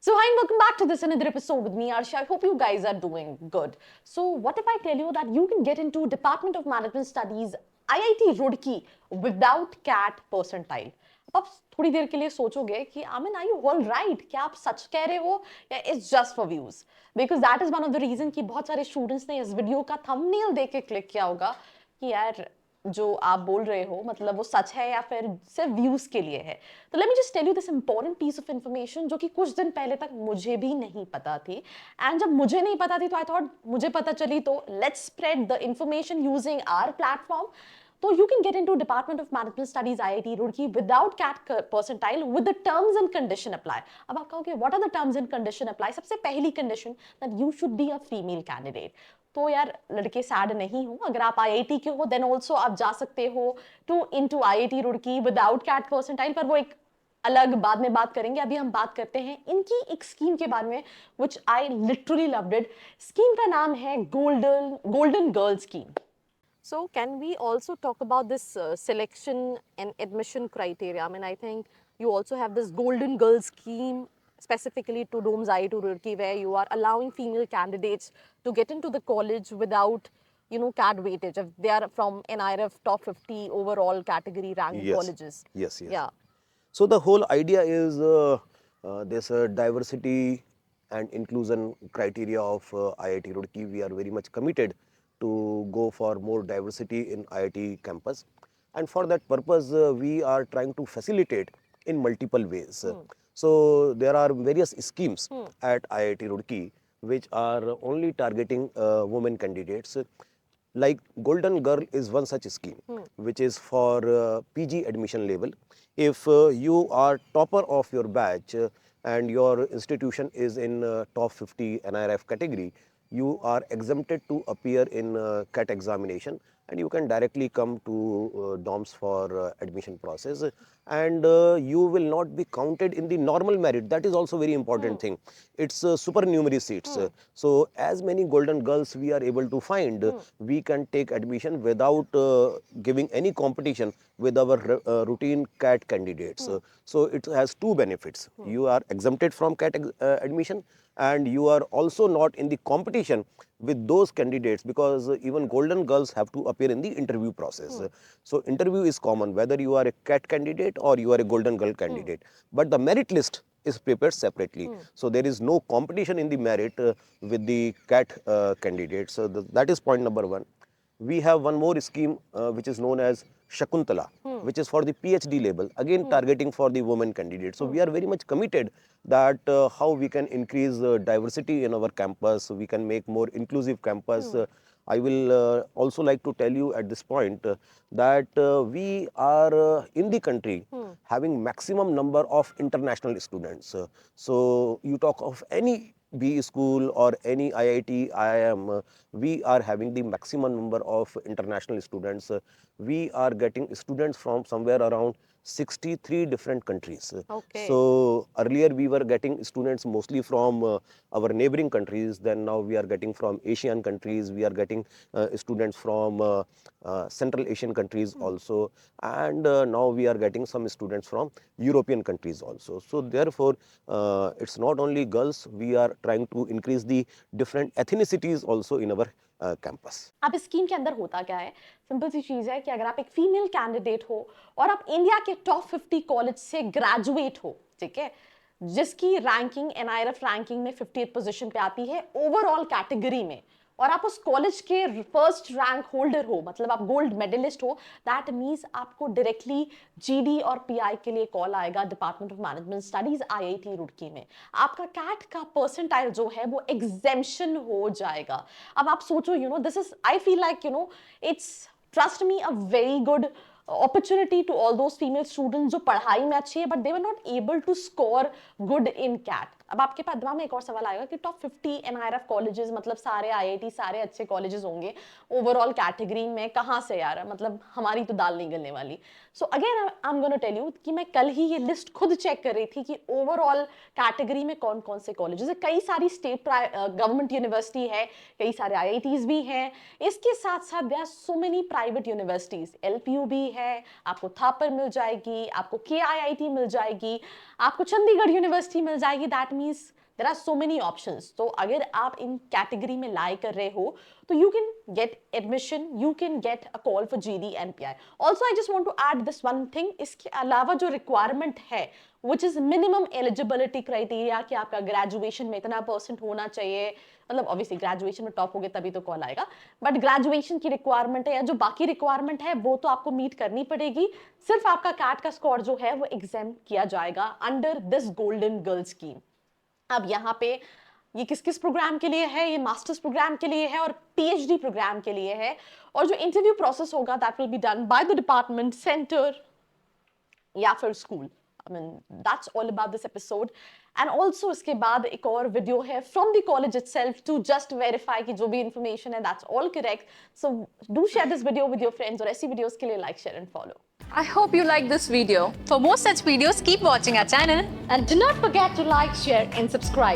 So hi and welcome back to this another episode with me, Arsha. I hope you guys are doing good. So what if I tell you that you can get into Department of Management Studies IIT Roorkee without CAT percentile? अब आप थोड़ी देर के लिए सोचोगे कि आमिन are you all right, क्या आप सच कह रहे हो या it's just for views? Because that is one of the reason कि बहुत सारे स्टूडेंट्स ने इस वीडियो का थंबनेल देख के क्लिक किया होगा कि यार जो आप बोल रहे हो मतलब वो सच है या फिर सिर्फ व्यूज के लिए है। तो let me just tell you this important piece of information जो कि कुछ दिन पहले तक मुझे भी नहीं पता थी। एंड जब मुझे नहीं पता थी तो आई थॉट मुझे पता चली तो let's spread the information using our platform. So you can get into Department of Management Studies IIT Roorkee without CAT percentile with the terms and condition apply. अब आप कहोगे what are the terms and condition apply? सबसे पहली condition that you should be a female candidate. तो यार लड़के sad नहीं हो, अगर आप IIT के हो देन ऑल्सो आप जा सकते हो to into IIT Roorkee without CAT percentile, पर वो एक अलग बाद में बात करेंगे। अभी हम बात करते हैं इनकी एक स्कीम के बारे में which I literally loved it. Scheme का नाम है golden girl scheme. So can we also talk about this selection and admission criteria? I mean, I think you also have this Golden Girl scheme specifically to DOMS IIT Roorkee, where you are allowing female candidates to get into the college without, CAT weightage if they are from NIRF top 50 overall category ranked Yes, colleges. yes, yes. Yeah. So the whole idea is this diversity and inclusion criteria of IIT Roorkee. We are very much committed to go for more diversity in IIT campus, and for that purpose, we are trying to facilitate in multiple ways. So there are various schemes at IIT Roorkee which are only targeting women candidates. Like Golden Girl is one such scheme, which is for PG admission level. If you are topper of your batch and your institution is in top 50 NIRF category, you are exempted to appear in CAT examination, and you can directly come to DOMS for admission process, and you will not be counted in the normal merit. That is also very important thing. It's supernumerary seats. So as many golden girls we are able to find, we can take admission without giving any competition with our routine CAT candidates. So it has two benefits. You are exempted from CAT admission, and you are also not in the competition with those candidates, because even golden girls have to appear in the interview process. So interview is common whether you are a CAT candidate or you are a golden girl candidate, but the merit list is prepared separately. So there is no competition in the merit with the CAT candidates. So that is point number one. We have one more scheme which is known as Shakuntala, which is for the PhD level, again targeting for the women candidates. So we are very much committed that how we can increase diversity in our campus, so we can make more inclusive campus. I will also like to tell you at this point that we are in the country having maximum number of international students. So you talk of any B school or any IIT, IIM, we are having the maximum number of international students. We are getting students from somewhere around 63 different countries. Okay. So earlier we were getting students mostly from our neighboring countries. Then now we are getting from Asian countries. We are getting students from Central Asian countries also, and now we are getting some students from European countries also. So therefore, it's not only girls. We are trying to increase the different ethnicities also in our campus. अब इस scheme के अंदर होता क्या है? Simple सी चीज है कि अगर आप एक फीमेल कैंडिडेट हो और आप इंडिया के टॉप 50 कॉलेज से ग्रेजुएट हो, ठीक है, जिसकी रैंकिंग एनआईआरएफ रैंकिंग में 50th पोजीशन पे आती है ओवरऑल कैटेगरी में, और आप उस कॉलेज के फर्स्ट रैंक होल्डर हो, मतलब आप गोल्ड मेडलिस्ट हो, दैट मीन्स आपको डायरेक्टली जीडी और पीआई के लिए कॉल आएगा department of management studies IIT Roorkee में। आपका कैट का परसेंटाइल जो है वो एग्जेम्पशन हो जाएगा। अब आप सोचो, this is I feel like it's trust me a very good opportunity to all those female students जो पढ़ाई में अच्छी है but they were not able to score good in CAT. अब आपके पास दिमाग में एक और सवाल आएगा कि टॉप 50 एनआईआरएफ कॉलेजेस मतलब सारे आईआईटी सारे अच्छे कॉलेजेस होंगे ओवरऑल कैटेगरी में, कहाँ से यार, मतलब हमारी तो दाल नहीं गलने वाली। So again I am gonna tell you कि मैं कल ही ये लिस्ट खुद चेक कर रही थी कि ओवरऑल कैटेगरी में कौन कौन से कॉलेजेस है। कई सारी स्टेट गवर्नमेंट यूनिवर्सिटी है, कई सारे IITs भी हैं, इसके साथ साथ there are so many private universities. LPU भी है, आपको थापर मिल जाएगी, आपको KIIT मिल जाएगी, आपको चंडीगढ़ यूनिवर्सिटी मिल जाएगी। That means there are so many options. तो अगर आप इन कैटेगरी में लाई कर रहे हो तो you can get admission, you can get a call for GD NPI. Also I just want to add this one thing, इसके अलावा जो requirement है which is minimum eligibility criteria कि आपका ग्रेजुएशन में इतना % होना चाहिए, मतलब ऑब्वियसली ग्रेजुएशन में टॉप हो गए तभी तो कॉल आएगा, बट ग्रेजुएशन की रिक्वायरमेंट है या जो बाकी रिक्वायरमेंट है वो तो आपको मीट करनी पड़ेगी। सिर्फ आपका कैट का स्कोर जो है वो एग्जाम किया जाएगा under this golden girl scheme. अब यहाँ पे ये किस किस प्रोग्राम के लिए है, ये मास्टर्स प्रोग्राम के लिए है और PhD प्रोग्राम के लिए है। और जो इंटरव्यू प्रोसेस होगा that will be done by the department, center या फिर school. I mean that's all about this episode. And also इसके बाद एक और वीडियो है from the college itself to just verify कि जो भी इंफॉर्मेशन है that's all correct. So do share this video with your friends और ऐसी वीडियोस के लिए like, share and follow. I hope you like this video. For more such videos, keep watching our channel. And do not forget to like, share and subscribe.